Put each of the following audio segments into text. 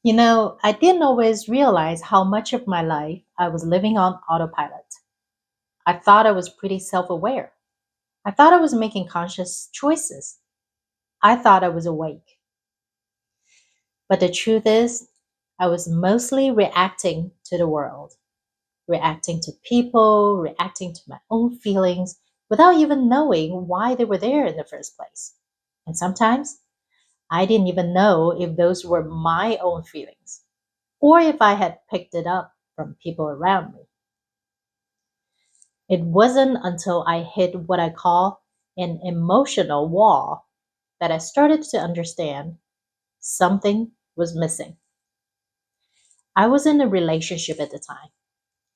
I didn't always realize how much of my life I was living on autopilot. I thought I was pretty self aware. I thought I was making conscious choices. I thought I was awake. But the truth is, I was mostly reacting to the world, reacting to people, reacting to my own feelings without even knowing why they were there in the first place. And sometimes I didn't even know if those were my own feelings or if I had picked it up from people around me. It wasn't until I hit what I call an emotional wall that I started to understand something was missing. I was in a relationship at the time,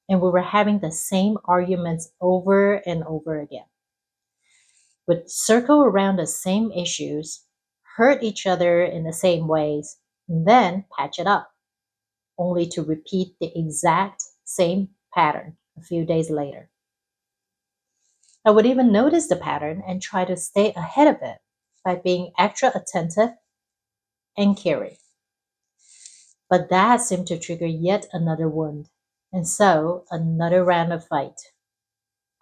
and we were having the same arguments over and over again. Would circle around the same issues, hurt each other in the same ways, and then patch it up, only to repeat the exact same pattern a few days later. I would even notice the pattern and try to stay ahead of it by being extra attentive and caring. But that seemed to trigger yet another wound, and so another round of fight.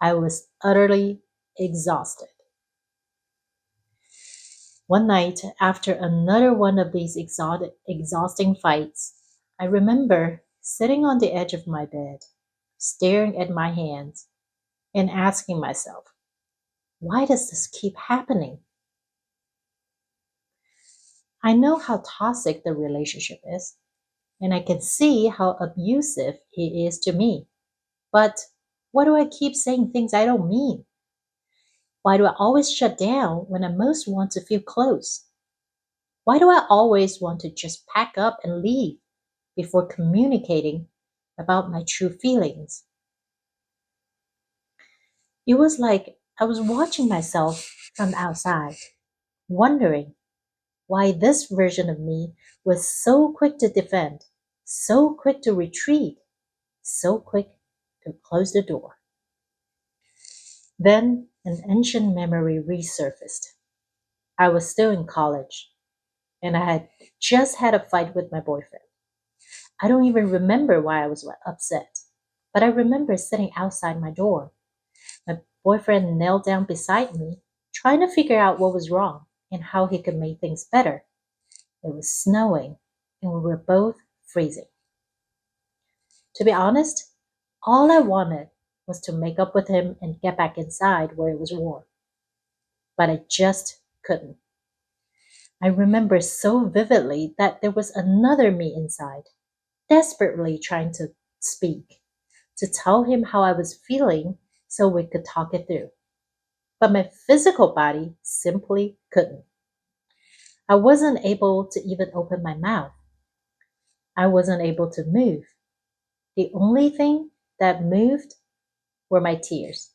I was utterly exhausted. One night, after another one of these exhausting fights, I remember sitting on the edge of my bed, staring at my hands, and asking myself, why does this keep happening? I know how toxic the relationship is, and I can see how abusive he is to me. But why do I keep saying things I don't mean? Why do I always shut down when I most want to feel close? Why do I always want to just pack up and leave before communicating about my true feelings? It was like I was watching myself from outside, wondering why this version of me was so quick to defend, so quick to retreat, so quick to close the door. Then an ancient memory resurfaced. I was still in college, and I had just had a fight with my boyfriend. I don't even remember why I was upset, but I remember sitting outside my door. My boyfriend knelt down beside me, trying to figure out what was wrong and how he could make things better. It was snowing, and we were both freezing. To be honest, all I wanted was to make up with him and get back inside where it was warm, but I just couldn't. I remember so vividly that there was another me inside, desperately trying to speak, to tell him how I was feeling so we could talk it through. But my physical body simply couldn't. I wasn't able to even open my mouth. I wasn't able to move. The only thing that moved were my tears.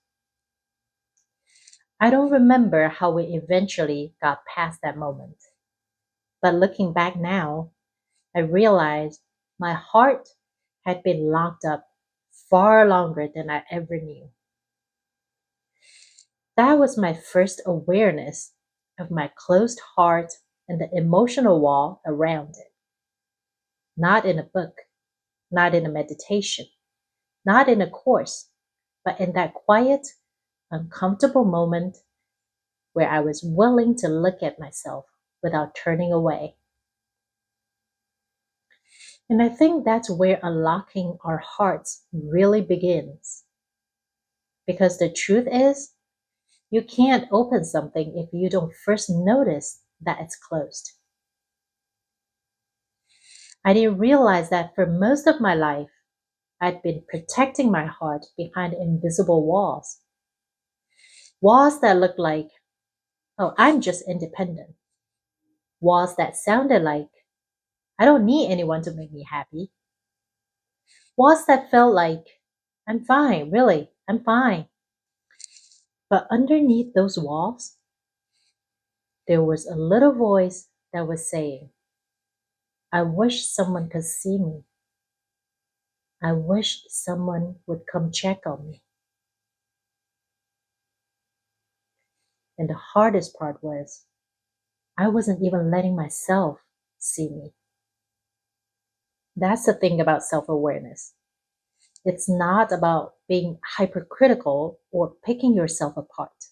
I don't remember how we eventually got past that moment. But looking back now, I realized my heart had been locked up far longer than I ever knew. That was my first awareness of my closed heart and the emotional wall around it. Not in a book, not in a meditation, not in a course, but in that quiet, uncomfortable moment where I was willing to look at myself without turning away. And I think that's where unlocking our hearts really begins. Because the truth is, you can't open something if you don't first notice that it's closed. I didn't realize that for most of my life, I'd been protecting my heart behind invisible walls. Walls that looked like, oh, I'm just independent. Walls that sounded like, I don't need anyone to make me happy. Walls that felt like, I'm fine, really, I'm fine. But underneath those walls, there was a little voice that was saying, I wish someone could see me. I wish someone would come check on me. And the hardest part was, I wasn't even letting myself see me. That's the thing about self awareness. It's not about being hypercritical or picking yourself apart.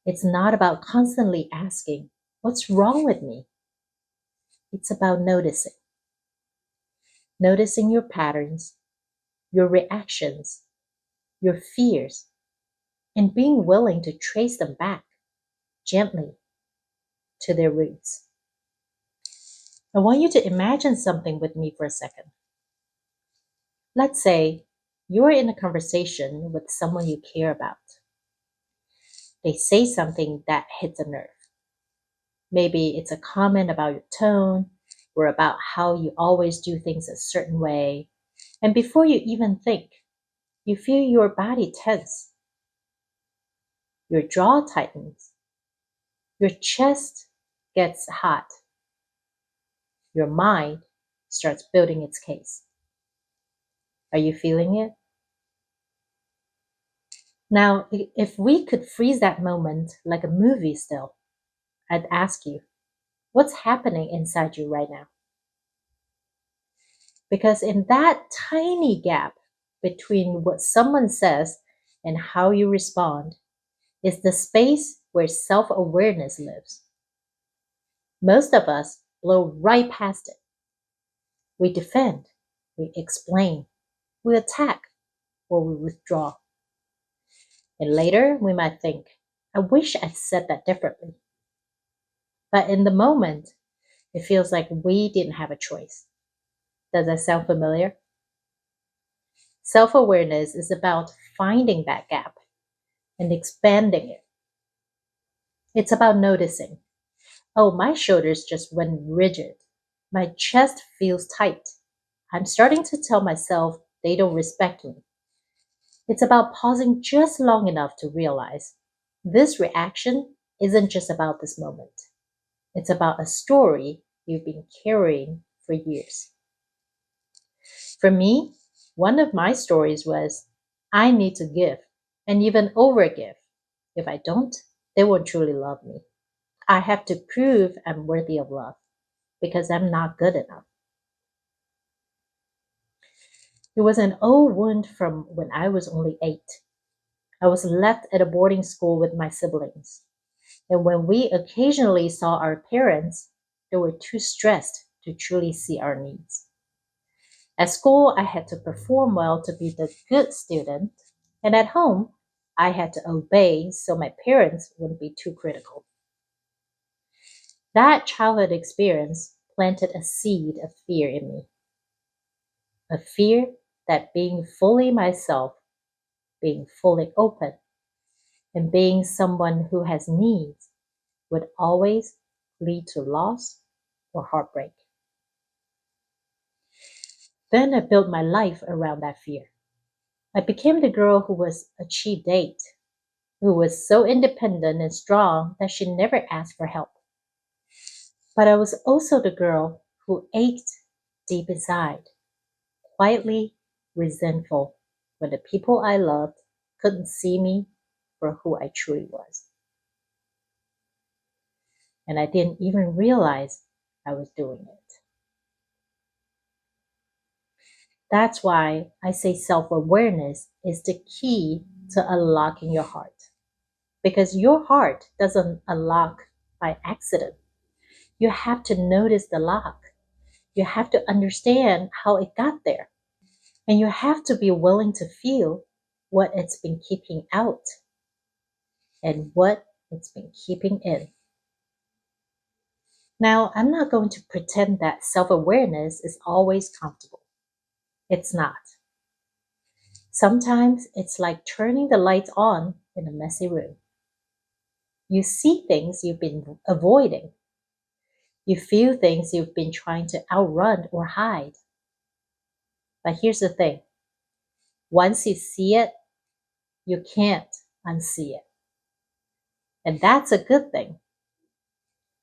It's not about constantly asking, what's wrong with me? It's about noticing your patterns, your reactions, your fears, and being willing to trace them back gently to their roots. I want you to imagine something with me for a second. Let's say you're in a conversation with someone you care about. They say something that hits a nerve. Maybe it's a comment about your tone or about how you always do things a certain way. And before you even think, you feel your body tense, your jaw tightens, your chest gets hot, your mind starts building its case. Are you feeling it? Now, if we could freeze that moment like a movie still, I'd ask you, what's happening inside you right now? Because in that tiny gap between what someone says and how you respond is the space where self awareness lives. Most of us blow right past it. We defend, we explain, we attack, or we withdraw. And later we might think, I wish I'd said that differently. But in the moment, it feels like we didn't have a choice. Does that sound familiar? Self awareness is about finding that gap and expanding it. It's about noticing, oh, my shoulders just went rigid. My chest feels tight. I'm starting to tell myself they don't respect me. It's about pausing just long enough to realize this reaction isn't just about this moment. It's about a story you've been carrying for years. For me, one of my stories was I need to give and even overgive. If I don't, they won't truly love me. I have to prove I'm worthy of love because I'm not good enough. It was an old wound from when I was only 8. I was left at a boarding school with my siblings. And when we occasionally saw our parents, they were too stressed to truly see our needs. At school, I had to perform well to be the good student, and at home, I had to obey so my parents wouldn't be too critical. That childhood experience planted a seed of fear in me, a fear that being fully myself, being fully open, and being someone who has needs would always lead to loss or heartbreak. Then I built my life around that fear. I became the girl who was a cheap date, who was so independent and strong that she never asked for help. But I was also the girl who ached deep inside, quietly resentful when the people I loved couldn't see me for who I truly was. And I didn't even realize I was doing it. That's why I say self awareness is the key to unlocking your heart. Because your heart doesn't unlock by accident. You have to notice the lock. You have to understand how it got there. And you have to be willing to feel what it's been keeping out and what it's been keeping in. Now, I'm not going to pretend that self awareness is always comfortable. It's not. Sometimes it's like turning the lights on in a messy room. You see things you've been avoiding. You feel things you've been trying to outrun or hide. But here's the thing, once you see it, you can't unsee it. And that's a good thing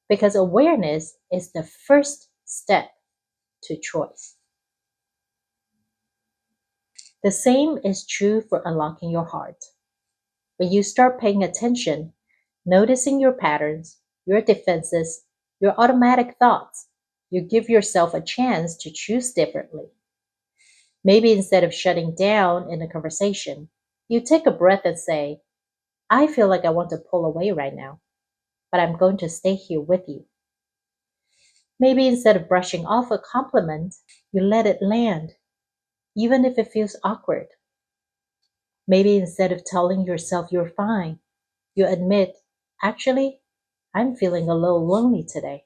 because awareness is the first step to choice. The same is true for unlocking your heart. When you start paying attention, noticing your patterns, your defenses, your automatic thoughts, You give yourself a chance to choose differently. Maybe instead of shutting down in a conversation, you take a breath and say, I feel like I want to pull away right now, but I'm going to stay here with you. Maybe instead of brushing off a compliment, you let it land, even if it feels awkward. Maybe instead of telling yourself you're fine, you admit, actually, I'm feeling a little lonely today.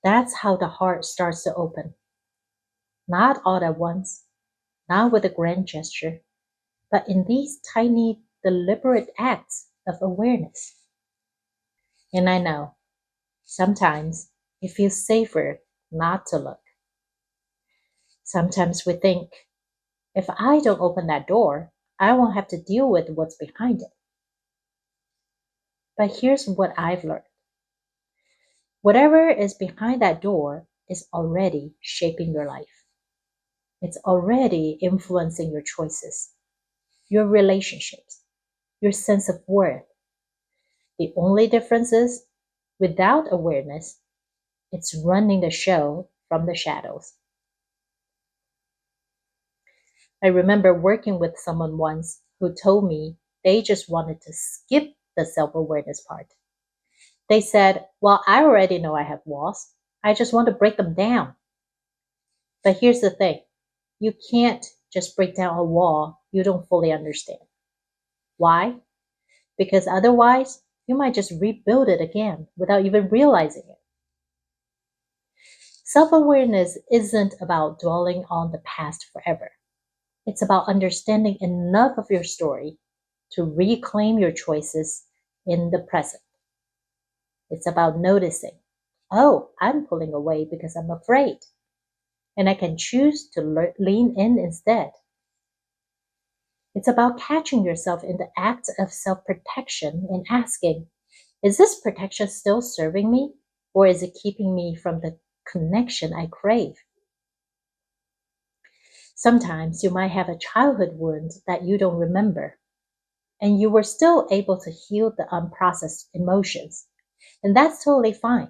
That's how the heart starts to open. Not all at once, not with a grand gesture, but in these tiny, deliberate acts of awareness. And I know, sometimes it feels safer not to look. Sometimes we think, if I don't open that door, I won't have to deal with what's behind it. But here's what I've learned: whatever is behind that door is already shaping your life. It's already influencing your choices, your relationships, your sense of worth. The only difference is, without awareness, it's running the show from the shadows. I remember working with someone once who told me they just wanted to skip the self awareness part. They said, well, I already know I have walls. I just want to break them down. But here's the thing: you can't just break down a wall you don't fully understand. Why? Because otherwise, you might just rebuild it again without even realizing it. Self awareness isn't about dwelling on the past forever. It's about understanding enough of your story to reclaim your choices in the present. It's about noticing, oh, I'm pulling away because I'm afraid, and I can choose to lean in instead. It's about catching yourself in the act of self protection and asking, is this protection still serving me, or is it keeping me from the connection I crave? Sometimes you might have a childhood wound that you don't remember, and you were still able to heal the unprocessed emotions, and that's totally fine.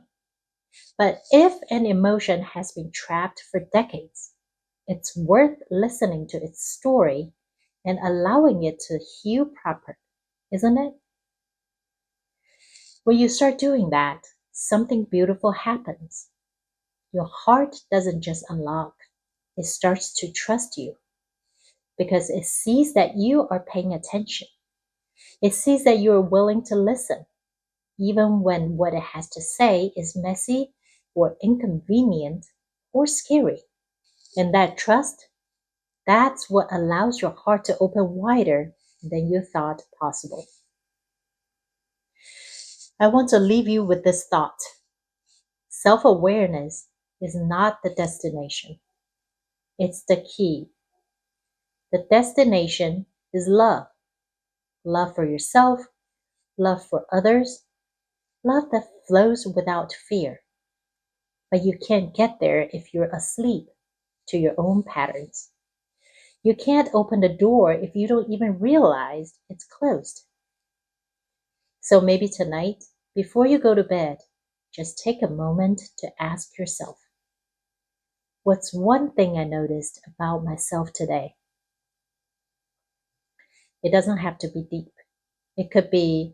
But if an emotion has been trapped for decades, it's worth listening to its story and allowing it to heal properly, isn't it? When you start doing that, something beautiful happens. Your heart doesn't just unlock, it starts to trust you because it sees that you are paying attention. It sees that you are willing to listen, even when what it has to say is messy or inconvenient or scary. And that trust, that's what allows your heart to open wider than you thought possible. I want to leave you with this thought: self awareness is not the destination, it's the key. The destination is love: love for yourself, love for others, love that flows without fear. But you can't get there if you're asleep to your own patterns. You can't open the door if you don't even realize it's closed. So maybe tonight, before you go to bed, just take a moment to ask yourself, what's one thing I noticed about myself today? It doesn't have to be deep. It could be,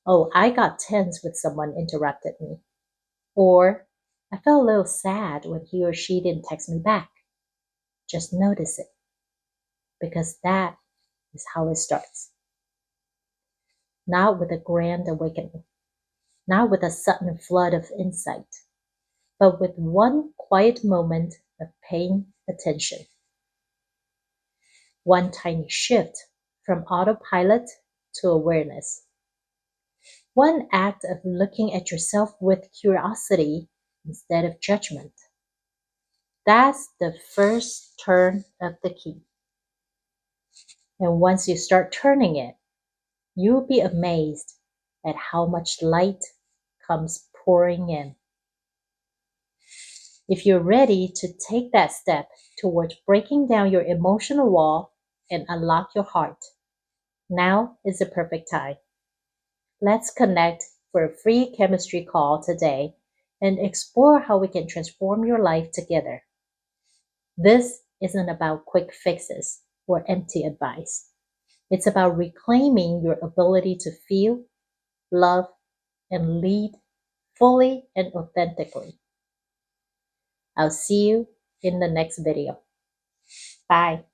oh, I got tense when someone interrupted me. Or I felt a little sad when he or she didn't text me back. Just notice it, because that is how it starts. Not with a grand awakening, not with a sudden flood of insight, but with one quiet moment of paying attention. One tiny shift from autopilot to awareness. One act of looking at yourself with curiosity instead of judgment. That's the first turn of the key. And once you start turning it, you'll be amazed at how much light comes pouring in. If you're ready to take that step towards breaking down your emotional wall and unlock your heart, now is the perfect time. Let's connect for a free chemistry call today and explore how we can transform your life together. This isn't about quick fixes or empty advice. It's about reclaiming your ability to feel, love, and lead fully and authentically. I'll see you in the next video. Bye.